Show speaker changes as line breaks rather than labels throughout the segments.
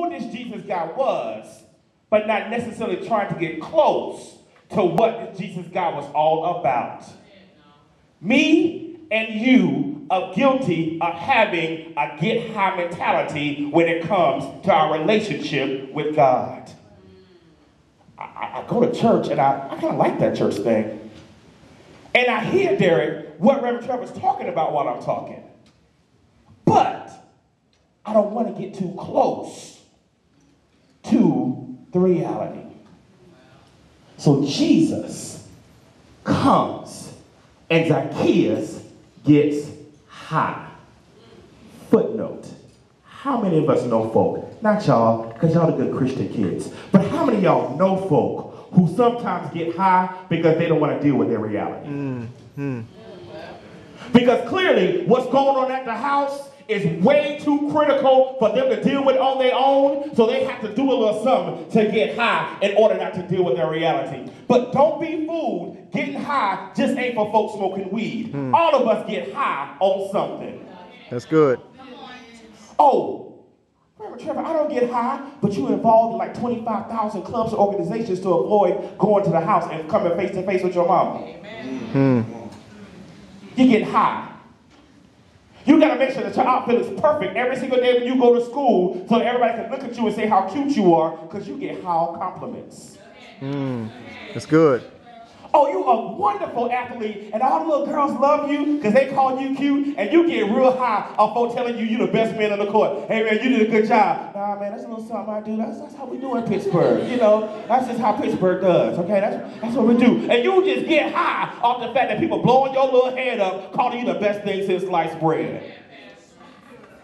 who this Jesus guy was, but not necessarily trying to get close to what this Jesus guy was all about. Me and you are guilty of having a get high mentality when it comes to our relationship with God. I go to church and I kind of like that church thing. And I hear, Derek, what Reverend Trevor's talking about while I'm talking. But I don't want to get too close to the reality. So Jesus comes and Zacchaeus gets high. Footnote. How many of us know folk? Not y'all, because y'all are good Christian kids. But how many of y'all know folk who sometimes get high because they don't want to deal with their reality? Mm-hmm. Because clearly what's going on at the house is way too critical for them to deal with on their own, so they have to do a little something to get high in order not to deal with their reality. But don't be fooled. Getting high just ain't for folks smoking weed. All of us get high on something.
That's good.
Oh, Reverend Trevor, I don't get high, but you involved in like 25,000 clubs or organizations to avoid going to the house and coming face to face with your mama. Amen. You get high. You got to make sure that your outfit is perfect every single day when you go to school so that everybody can look at you and say how cute you are, because you get high on compliments.
That's good.
Oh, you a wonderful athlete, and all the little girls love you because they call you cute, and you get real high off folks telling you you're the best man on the court. Hey, man, you did a good job. Nah, man, that's a little something I do. That's how we do in Pittsburgh. You know, that's just how Pittsburgh does, okay? That's what we do. And you just get high off the fact that people blowing your little head up, calling you the best thing since sliced bread.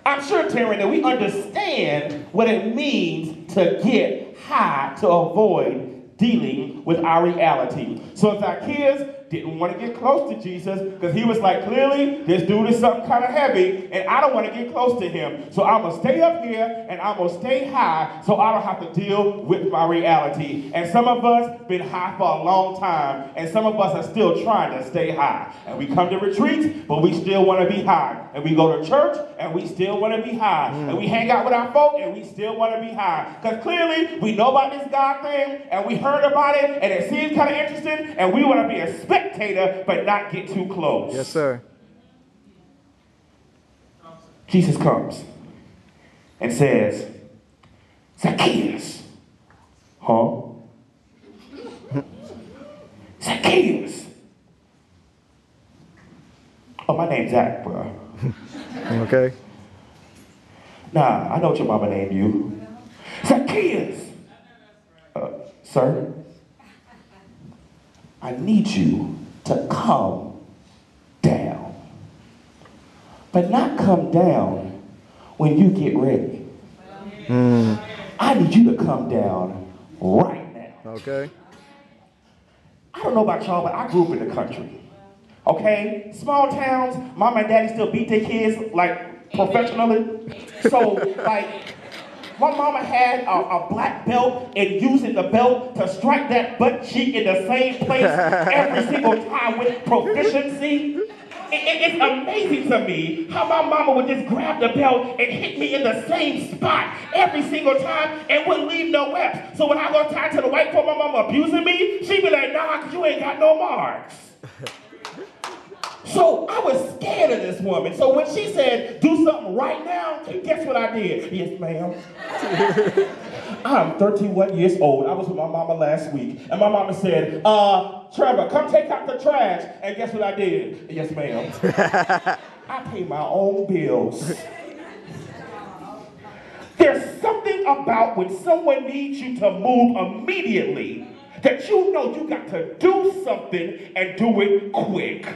I'm sure, Terry, that we understand what it means to get high to avoid dealing with our reality. So Zacchaeus didn't want to get close to Jesus because he was like, clearly, this dude is something kind of heavy, and I don't want to get close to him. So I'm going to stay up here, and I'm going to stay high so I don't have to deal with my reality. And some of us been high for a long time, and some of us are still trying to stay high. And we come to retreats, but we still want to be high. And we go to church, and we still want to be high. And we hang out with our folk, and we still want to be high. Because clearly, we know about this God thing, and we heard about it, and it seems kind of interesting, and we want to be a spectator, but not get too close.
Yes, sir.
Jesus comes and says, Zacchaeus. Huh? Zacchaeus. Oh, my name's Zach, bro.
Okay.
Nah, I know what your mama named you. Zacchaeus. Sir, I need you to come down. But not come down when you get ready. I need you to come down right now.
Okay.
I don't know about y'all, but I grew up in the country. Okay? Small towns, mom and daddy still beat their kids like professionally. So, like, my mama had a black belt and using the belt to strike that butt cheek in the same place every single time with proficiency. It's amazing to me how my mama would just grab the belt and hit me in the same spot every single time and wouldn't leave no webs. So when I go talk to the white folk, my mama abusing me, she'd be like, nah, because you ain't got no marks. So I was scared of this woman. So when she said, do something right now, guess what I did? Yes, ma'am. I'm 31 years old. I was with my mama last week. And my mama said, Trevor, come take out the trash. And guess what I did? Yes, ma'am. I pay my own bills. There's something about when someone needs you to move immediately that you know you got to do something and do it quick.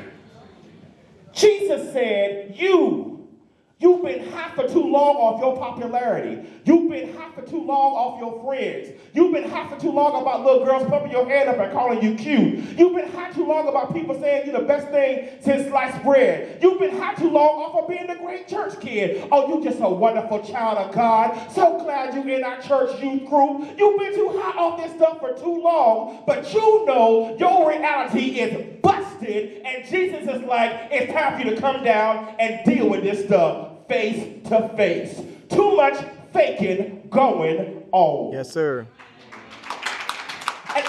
Jesus said, you've been high for too long off your popularity. You've been high for too long off your friends. You've been high for too long about little girls pumping your head up and calling you cute. You've been high too long about people saying you're the best thing since sliced bread. You've been high too long off of being a great church kid. Oh, you just a wonderful child of God. So glad you in our church youth group. You've been too high off this stuff for too long, but you know your reality is busted, and Jesus is like, it's time for you to come down and deal with this stuff face to face. Too much faking going on.
Yes, sir.
And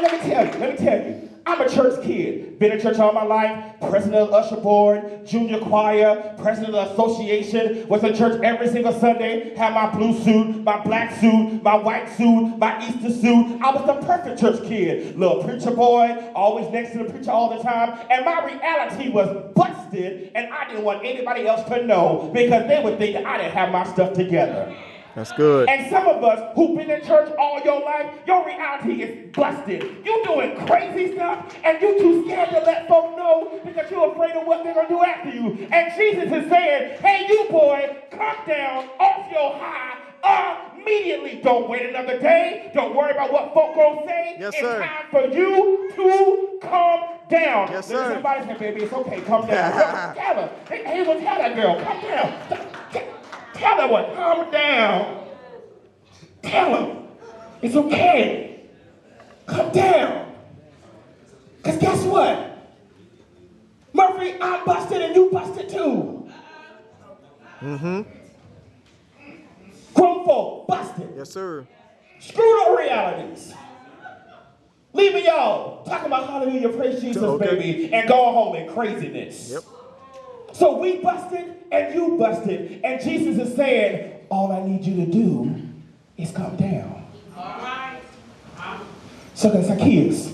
let me tell you, I'm a church kid. Been in church all my life, president of the usher board, junior choir, president of the association, was in church every single Sunday, had my blue suit, my black suit, my white suit, my Easter suit. I was the perfect church kid. Little preacher boy, always next to the preacher all the time. And my reality was busted, and I didn't want anybody else to know because they would think that I didn't have my stuff together.
That's good.
And some of us who've been in church all your life, your reality is busted. You doing crazy stuff, and you too scared to let folks know because you're afraid of what they're going to do after you. And Jesus is saying, hey, you boy, come down off your high immediately. Don't wait another day. Don't worry about what folk going to say.
Yes,
it's
sir.
time for you to come down.
Yes, sir.
Somebody say, baby, it's okay. Come down. Tell her. Hey, tell that girl, come down. Tell her what, calm down. Tell her, it's okay. Come down. Because guess what? Murphy, I'm busted and you busted too.
Mm-hmm.
Grown folk, busted.
Yes, sir.
Screwed up realities. Leaving y'all talking about hallelujah, praise Jesus,
Okay.
baby, and going home in craziness.
Yep.
So we busted and you busted, and Jesus is saying, all I need you to do is come down.
All right.
So Zacchaeus,